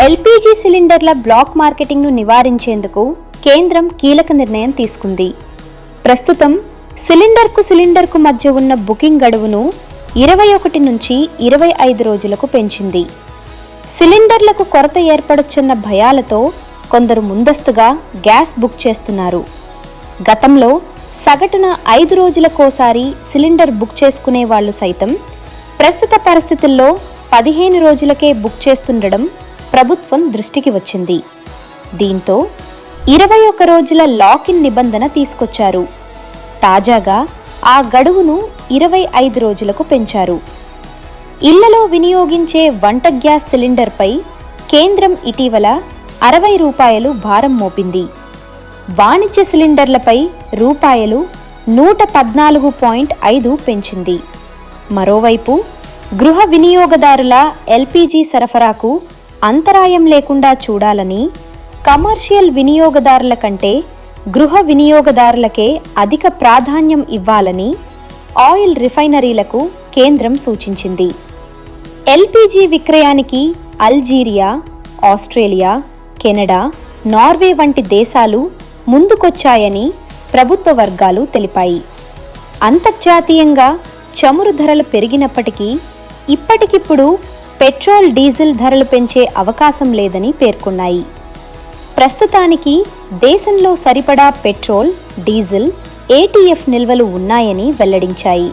LPG సిలిండర్ల black మార్కెటింగ్ను నివారించేందుకు కేంద్రం కీలక నిర్ణయం తీసుకుంది. ప్రస్తుతం సిలిండర్కు మధ్య ఉన్న బుకింగ్ గడువును 21 నుంచి 25 రోజులకు పెంచింది. సిలిండర్లకు కొరత ఏర్పడొచ్చన్న భయాలతో కొందరు ముందస్తుగా గ్యాస్ బుక్ చేస్తున్నారు. గతంలో సగటున 5 రోజులకోసారి సిలిండర్ బుక్ చేసుకునే వాళ్ళు సైతం ప్రస్తుత పరిస్థితుల్లో 15 రోజులకే బుక్ చేస్తుండడం ప్రభుత్వం దృష్టికి వచ్చింది. దీంతో 21 రోజుల లాకిన్ నిబంధన తీసుకొచ్చారు. తాజాగా ఆ గడువును 25 రోజులకు పెంచారు. ఇళ్లలో వినియోగించే వంట గ్యాస్ సిలిండర్పై కేంద్రం ఇటీవల ₹60 భారం మోపింది. వాణిజ్య సిలిండర్లపై ₹114.5 పెంచింది. మరోవైపు గృహ వినియోగదారుల ఎల్పీజీ సరఫరాకు అంతరాయం లేకుండా చూడాలని, కమర్షియల్ వినియోగదారుల కంటే గృహ వినియోగదారులకే అధిక ప్రాధాన్యం ఇవ్వాలని ఆయిల్ రిఫైనరీలకు కేంద్రం సూచించింది. ఎల్పీజీ విక్రయానికి అల్జీరియా, ఆస్ట్రేలియా, కెనడా, నార్వే వంటి దేశాలు ముందుకొచ్చాయని ప్రభుత్వ వర్గాలు తెలిపాయి. అంతర్జాతీయంగా చమురు ధరలు పెరిగినప్పటికీ ఇప్పటికిప్పుడు పెట్రోల్, డీజిల్ ధరలు పెంచే అవకాశం లేదని పేర్కొన్నాయి. ప్రస్తుతానికి దేశంలో సరిపడా పెట్రోల్, డీజిల్, ఏటీఎఫ్ నిల్వలు ఉన్నాయని వెల్లడించాయి.